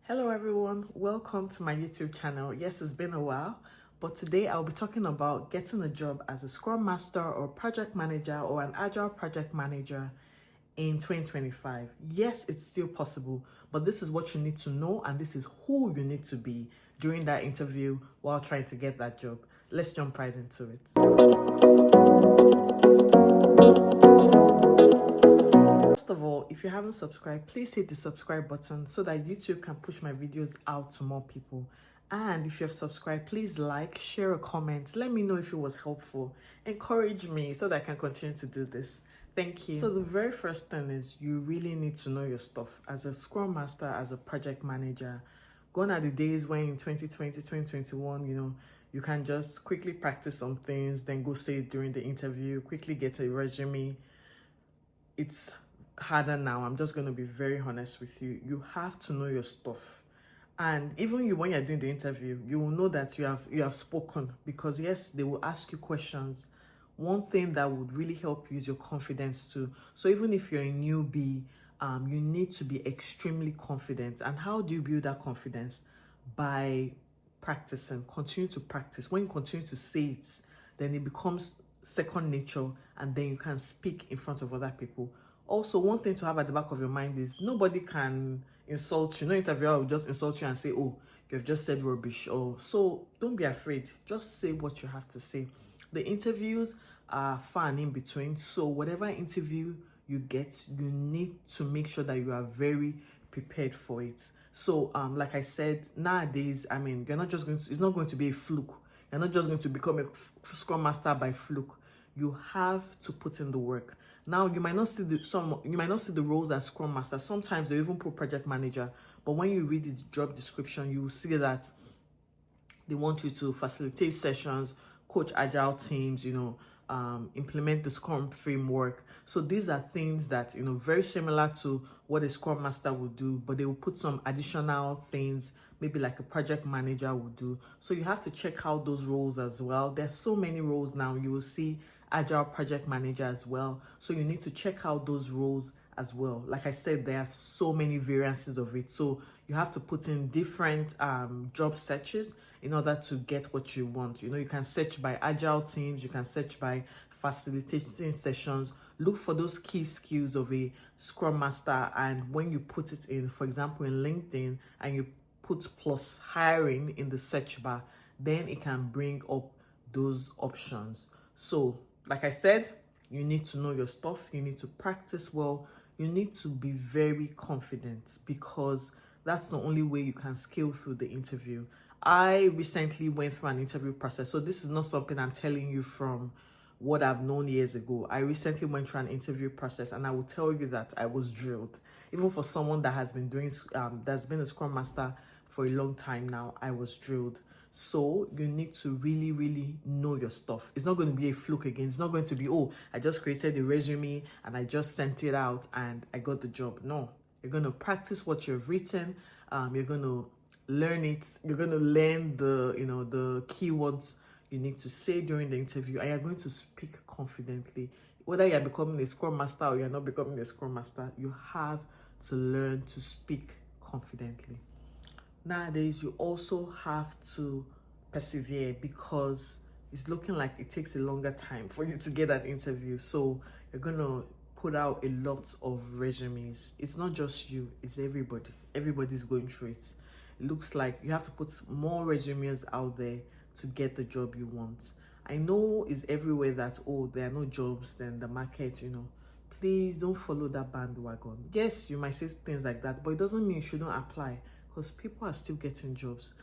Hello everyone, welcome to my YouTube channel. Yes, it's been a while, but today I'll be talking about getting a job as a Scrum Master or project manager or an agile project manager in 2025. Yes, it's still possible, but this is what you need to know and this is who you need to be during that interview while trying to get that job. Let's jump right into it. First of all, if you haven't subscribed, please hit the subscribe button so that YouTube can push my videos out to more people. And if you have subscribed, please like, share a comment, let me know if it was helpful, encourage me so that I can continue to do this. Thank you. So the very first thing is you really need to know your stuff. As a Scrum Master, as a project manager, gone are the days when in 2020, 2021, you can just quickly practice some things, then go say it during the interview, quickly get a resume. It's harder now. I'm just going to be very honest with you. You have to know your stuff. And even when you're doing the interview, you will know that you have spoken, because yes, they will ask you questions. One thing that would really help you is your confidence too. So even if you're a newbie, you need to be extremely confident. And how do you build that confidence? By practicing. Continue to practice. When you continue to say it, then it becomes second nature, and then you can speak in front of other people. Also, one thing to have at the back of your mind is nobody can insult you. No interviewer will just insult you and say, oh, you've just said rubbish. So don't be afraid. Just say what you have to say. The interviews are far and in between. So whatever interview you get, you need to make sure that you are very prepared for it. So like I said, nowadays, you're not just it's not going to be a fluke. You're not just going to become a Scrum Master by fluke. You have to put in the work. Now, you might not see the roles as Scrum Master. Sometimes they even put project manager. But when you read the job description, you will see that they want you to facilitate sessions, coach agile teams, implement the Scrum framework. So these are things that, very similar to what a Scrum Master would do, but they will put some additional things, maybe like a project manager would do. So you have to check out those roles as well. There's so many roles now. You will see agile project manager as well. So you need to check out those roles as well. Like I said, there are so many variances of it. So you have to put in different job searches in order to get what you want. You can search by agile teams, you can search by facilitating sessions. Look for those key skills of a Scrum Master, and when you put it in, for example, in LinkedIn, and you put plus hiring in the search bar, then it can bring up those options. So like I said, you need to know your stuff, you need to practice well, you need to be very confident, because that's the only way you can scale through the interview. I recently went through an interview process, so this is not something I'm telling you from what I've known years ago. I recently went through an interview process, and I will tell you that I was drilled. Even for someone that has been that's been a Scrum Master for a long time now, I was drilled. So you need to really, really know your stuff. It's not going to be a fluke again. It's not going to be, oh, I just created a resume and I just sent it out and I got the job. No, you're going to practice what you've written. You're going to learn it. You're going to learn the keywords you need to say during the interview, and you're going to speak confidently. Whether you're becoming a Scrum Master or you're not becoming a Scrum Master, you have to learn to speak confidently. Nowadays, you also have to persevere, because it's looking like it takes a longer time for you to get that interview. So you're going to put out a lot of resumes. It's not just you, it's everybody. Everybody's going through it. It looks like you have to put more resumes out there to get the job you want. I know it's everywhere that, oh, there are no jobs, then the market, Please don't follow that bandwagon. Yes, you might say things like that, but it doesn't mean you shouldn't apply, because people are still getting jobs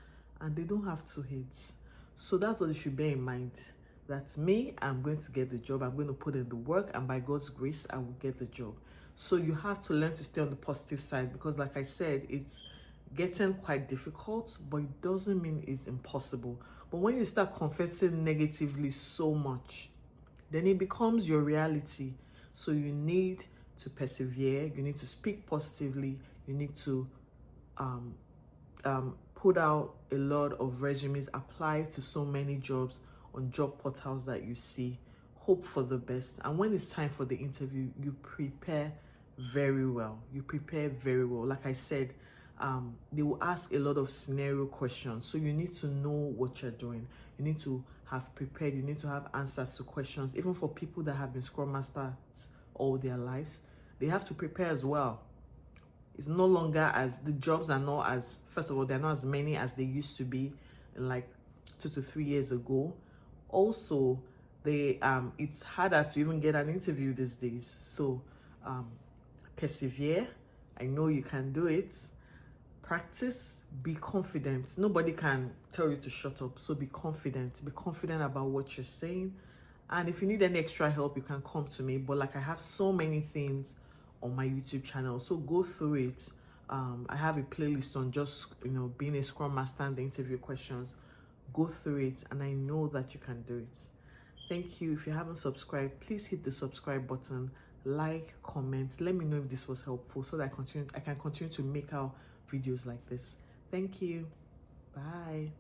and they don't have two heads. So that's what you should bear in mind. That me, I'm going to get the job, I'm going to put in the work, and by God's grace, I will get the job. So you have to learn to stay on the positive side, because like I said, it's getting quite difficult, but it doesn't mean it's impossible. But when you start confessing negatively so much, then it becomes your reality. So you need to persevere, you need to speak positively, you need to put out a lot of resumes, apply to so many jobs on job portals that you see, hope for the best. And when it's time for the interview, you prepare very well. Like I said, they will ask a lot of scenario questions. So you need to know what you're doing. You need to have prepared. You need to have answers to questions. Even for people that have been Scrum Masters all their lives, they have to prepare as well. It's no longer as, the jobs are not as, first of all, they're not as many as they used to be like 2 to 3 years ago. Also, it's harder to even get an interview these days. So persevere. I know you can do it. Practice, be confident. Nobody can tell you to shut up, so be confident about what you're saying. And if you need any extra help, you can come to me. But like, I have so many things on my YouTube channel, so go through it. I have a playlist on just, being a Scrum Master and the interview questions. Go through it, and I know that you can do it. Thank you. If you haven't subscribed, please hit the subscribe button, like, comment. Let me know if this was helpful, so that I can continue to make out videos like this. Thank you. Bye.